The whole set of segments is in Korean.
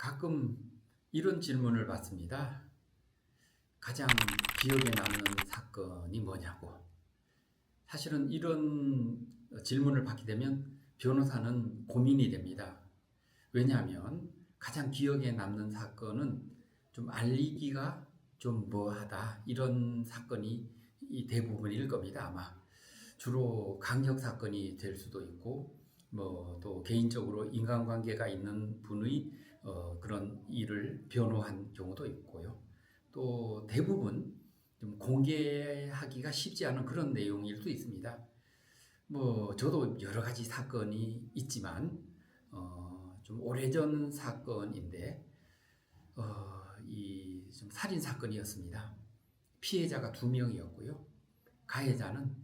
가끔 이런 질문을 받습니다. 가장 기억에 남는 사건이 뭐냐고. 사실은 이런 질문을 받게 되면 변호사는 고민이 됩니다. 왜냐하면 가장 기억에 남는 사건은 좀 알리기가 좀 뭐하다, 이런 사건이 대부분일 겁니다. 아마 주로 강력 사건이 될 수도 있고, 뭐 또 개인적으로 인간관계가 있는 분의 그런 일을 변호한 경우도 있고요. 또 대부분 좀 공개하기가 쉽지 않은 그런 내용일 수 있습니다. 뭐 저도 여러 가지 사건이 있지만 좀 오래전 사건인데 이 좀 살인 사건이었습니다. 피해자가 2명이었고요. 가해자는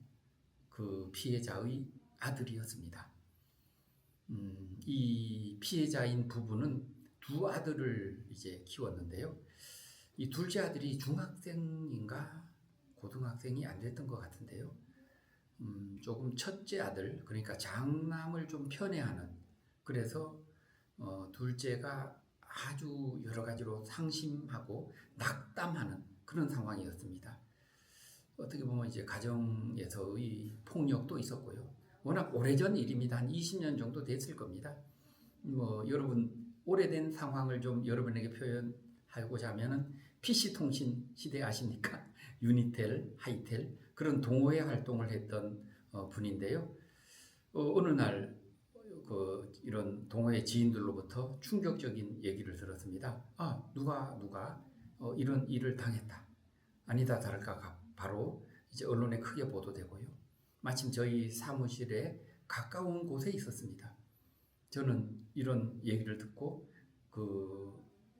그 피해자의 아들이었습니다. 이 피해자인 부부는 2아들을 이제 키웠는데요. 이 둘째 아들이 중학생인가 고등학생이 안 됐던 것 같은데요. 조금 첫째 아들, 그러니까 장남을 좀 편애하는, 그래서 둘째가 아주 여러 가지로 상심하고 낙담하는 그런 상황이었습니다. 어떻게 보면 이제 가정에서의 폭력도 있었고요. 워낙 오래전 일입니다. 한 20년 정도 됐을 겁니다. 뭐 여러분 오래된 상황을 좀 여러분에게 표현하고자 하면은 PC 통신 시대 아십니까? 유니텔, 하이텔 그런 동호회 활동을 했던 분인데요. 어느 날 이런 동호회 지인들로부터 충격적인 얘기를 들었습니다. 누가 이런 일을 당했다. 아니다 다를까 바로 이제 언론에 크게 보도되고요. 마침 저희 사무실에 가까운 곳에 있었습니다. 저는 이런 얘기를 듣고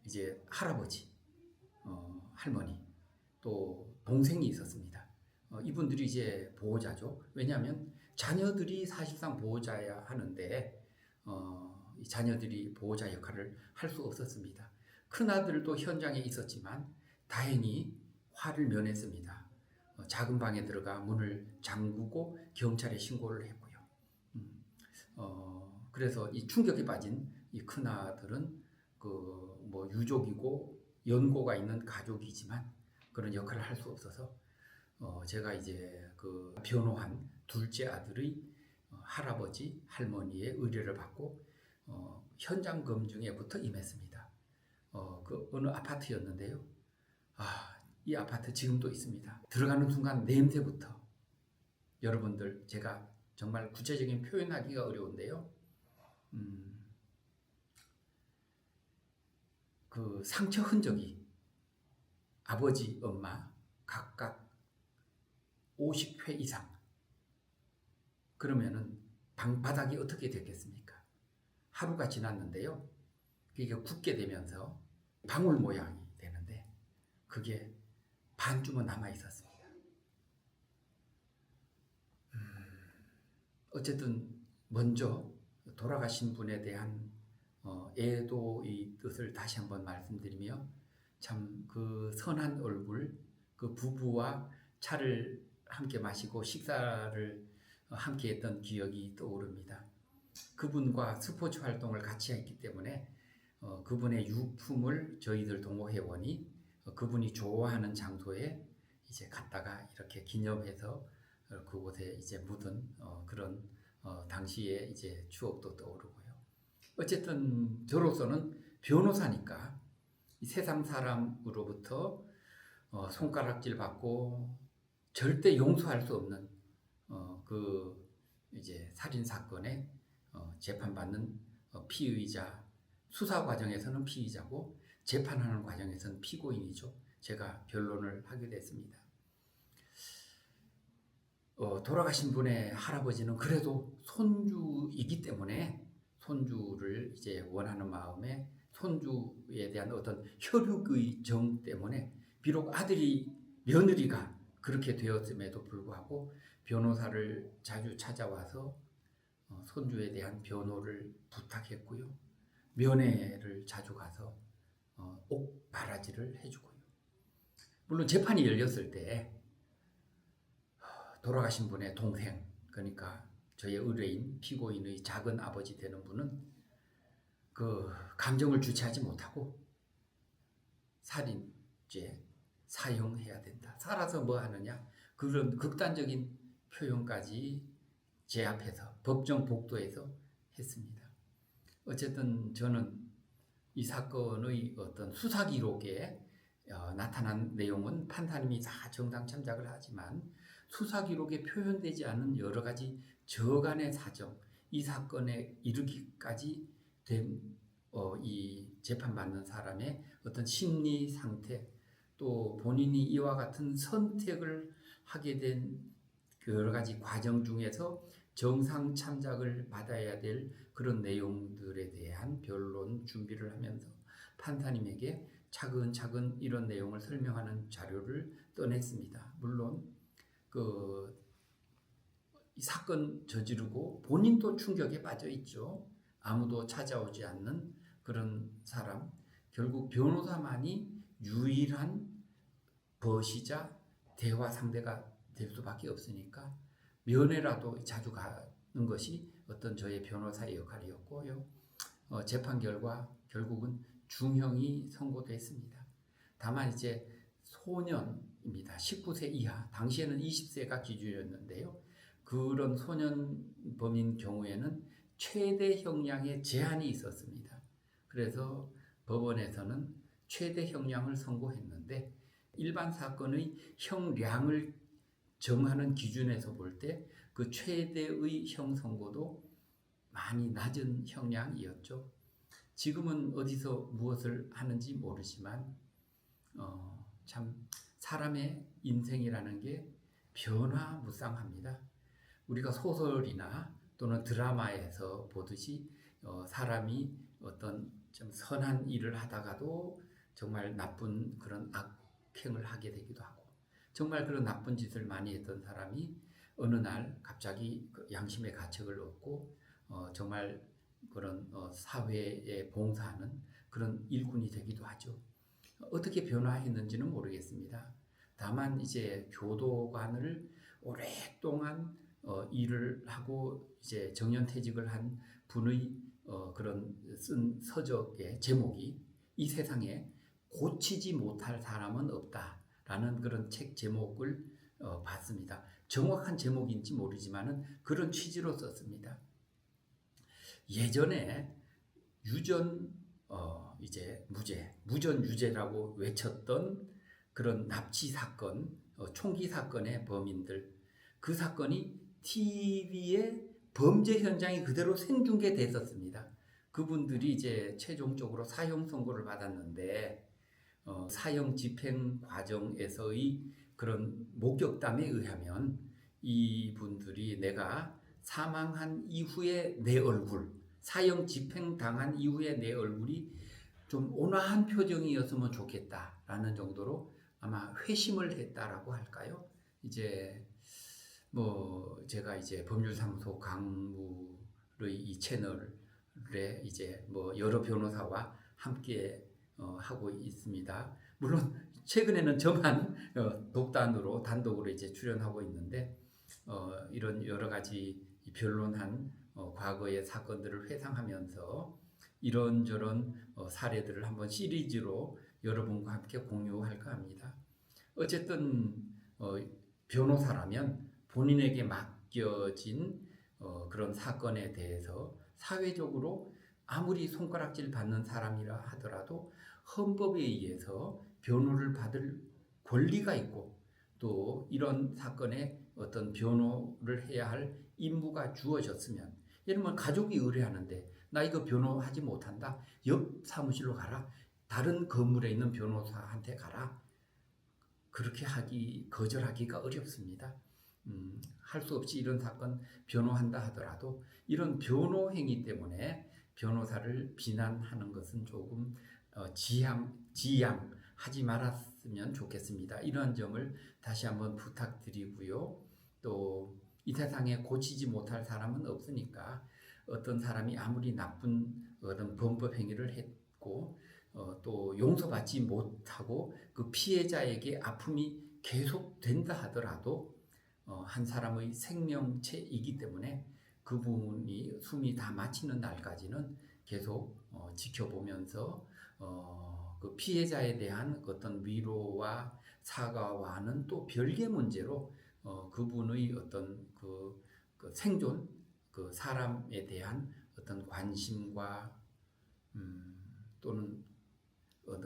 이제 할아버지, 할머니, 또 동생이 있었습니다. 이분들이 이제 보호자죠. 왜냐하면 자녀들이 사실상 보호자야 하는데 이 자녀들이 보호자 역할을 할 수 없었습니다. 큰아들도 현장에 있었지만 다행히 화를 면했습니다. 작은 방에 들어가 문을 잠그고 경찰에 신고를 했고요. 그래서 이 충격에 빠진 이 큰아들은 뭐 유족이고 연고가 있는 가족이지만 그런 역할을 할 수 없어서 제가 이제 변호한 둘째 아들의 할아버지, 할머니의 의뢰를 받고 현장 검증에부터 임했습니다. 어느 아파트였는데요. 이 아파트 지금도 있습니다. 들어가는 순간 냄새부터 여러분들 제가 정말 구체적인 표현하기가 어려운데요. 그 상처 흔적이 아버지, 엄마 각각 50회 이상, 그러면은 방바닥이 어떻게 됐겠습니까? 하루가 지났는데요. 그게 굳게 되면서 방울 모양이 되는데 그게 반쯤은 남아 있었습니다. 어쨌든 먼저 돌아가신 분에 대한 애도의 뜻을 다시 한번 말씀드리며, 참 그 선한 얼굴, 그 부부와 차를 함께 마시고 식사를 함께 했던 기억이 떠오릅니다. 그분과 스포츠 활동을 같이 했기 때문에 그분의 유품을 저희들 동호회원이 그분이 좋아하는 장소에 이제 갔다가 이렇게 기념해서 그곳에 이제 묻은 그런 당시의 이제 추억도 떠오르고요. 어쨌든 저로서는 변호사니까 이 세상 사람으로부터 손가락질 받고 절대 용서할 수 없는 이제 살인 사건에 재판받는 피의자, 수사 과정에서는 피의자고 재판하는 과정에서는 피고인이죠. 제가 변론을 하게 됐습니다. 돌아가신 분의 할아버지는 그래도 손주이기 때문에 손주를 이제 원하는 마음에 손주에 대한 어떤 혈육의 정 때문에 비록 며느리가 그렇게 되었음에도 불구하고 변호사를 자주 찾아와서 손주에 대한 변호를 부탁했고요. 면회를 자주 가서 옥바라지를 해주고요. 물론 재판이 열렸을 때 돌아가신 분의 동생, 그러니까 저의 의뢰인 피고인의 작은 아버지 되는 분은 그 감정을 주체하지 못하고 살인죄 사형해야 된다. 살아서 뭐 하느냐? 그런 극단적인 표현까지 제압해서 법정 복도에서 했습니다. 어쨌든 저는 이 사건의 어떤 수사 기록에 나타난 내용은 판사님이 다 정당 참작을 하지만 수사 기록에 표현되지 않은 여러 가지 저간의 사정, 이 사건에 이르기까지 된 이 재판받는 사람의 어떤 심리 상태, 또 본인이 이와 같은 선택을 하게 된 여러 가지 과정 중에서 정상 참작을 받아야 될 그런 내용들에 대한 변론 준비를 하면서 판사님에게 차근차근 이런 내용을 설명하는 자료를 떠냈습니다. 물론 이 사건 저지르고 본인도 충격에 빠져 있죠. 아무도 찾아오지 않는 그런 사람, 결국 변호사만이 유일한 버시자 대화 상대가 될 수밖에 없으니까 면회라도 자주 가는 것이 어떤 저의 변호사의 역할이었고요. 재판 결과 결국은 중형이 선고됐습니다. 다만 이제 소년입니다. 19세 이하, 당시에는 20세가 기준이었는데요. 그런 소년범인 경우에는 최대 형량의 제한이 있었습니다. 그래서 법원에서는 최대 형량을 선고했는데 일반 사건의 형량을 정하는 기준에서 볼 때 그 최대의 형 선고도 많이 낮은 형량이었죠. 지금은 어디서 무엇을 하는지 모르지만 참 사람의 인생이라는 게 변화무쌍합니다. 우리가 소설이나 또는 드라마에서 보듯이 사람이 어떤 좀 선한 일을 하다가도 정말 나쁜 그런 악행을 하게 되기도 하고, 정말 그런 나쁜 짓을 많이 했던 사람이 어느 날 갑자기 양심의 가책을 얻고 정말 그런 사회에 봉사하는 그런 일꾼이 되기도 하죠. 어떻게 변화했는지는 모르겠습니다. 다만 이제 교도관을 오랫동안 일을 하고 이제 정년퇴직을 한 분의 그런 쓴 서적의 제목이 이 세상에 고치지 못할 사람은 없다라는 그런 책 제목을 봤습니다. 정확한 제목인지 모르지만은 그런 취지로 썼습니다. 예전에 유전 이제 무전 유죄라고 외쳤던 그런 납치 사건, 총기 사건의 범인들, 그 사건이 TV에 범죄 현장이 그대로 생중계됐었습니다. 그분들이 이제 최종적으로 사형 선고를 받았는데 사형 집행 과정에서의 그런 목격담에 의하면 이분들이 내가 사망한 이후에 내 얼굴, 사형 집행 당한 이후에 내 얼굴이 좀 온화한 표정이었으면 좋겠다라는 정도로 아마 회심을 했다라고 할까요? 이제 뭐 제가 이제 법률사무소 강물의 이 채널에 이제 뭐 여러 변호사와 함께 하고 있습니다. 물론 최근에는 저만 독단으로 단독으로 이제 출연하고 있는데 이런 여러 가지 변론한 과거의 사건들을 회상하면서 이런저런 사례들을 한번 시리즈로 여러분과 함께 공유할까 합니다. 어쨌든 변호사라면 본인에게 맡겨진 그런 사건에 대해서 사회적으로 아무리 손가락질 받는 사람이라 하더라도 헌법에 의해서 변호를 받을 권리가 있고 또 이런 사건에 어떤 변호를 해야 할 임무가 주어졌으면, 예를 들면 가족이 의뢰하는데 나 이거 변호하지 못한다, 옆 사무실로 가라, 다른 건물에 있는 변호사한테 가라, 그렇게 거절하기가 어렵습니다. 할 수 없이 이런 사건 변호한다 하더라도 이런 변호 행위 때문에 변호사를 비난하는 것은 조금 지양하지 말았으면 좋겠습니다. 이런 점을 다시 한번 부탁드리고요. 또 이 세상에 고치지 못할 사람은 없으니까 어떤 사람이 아무리 나쁜 어떤 범법 행위를 했고 또 용서받지 못하고 그 피해자에게 아픔이 계속된다 하더라도 한 사람의 생명체이기 때문에 그분이 숨이 다 마치는 날까지는 계속 지켜보면서 그 피해자에 대한 어떤 위로와 사과와는 또 별개 문제로 그분의 어떤 그 생존, 그 사람에 대한 어떤 관심과 또는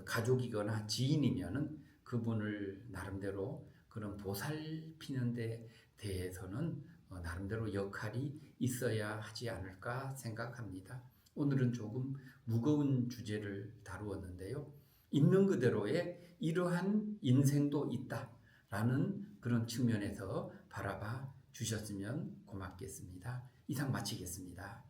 가족이거나 지인이면은 그분을 나름대로 그런 보살피는 데 대해서는 나름대로 역할이 있어야 하지 않을까 생각합니다. 오늘은 조금 무거운 주제를 다루었는데요. 있는 그대로의 이러한 인생도 있다라는 그런 측면에서 바라봐 주셨으면 고맙겠습니다. 이상 마치겠습니다.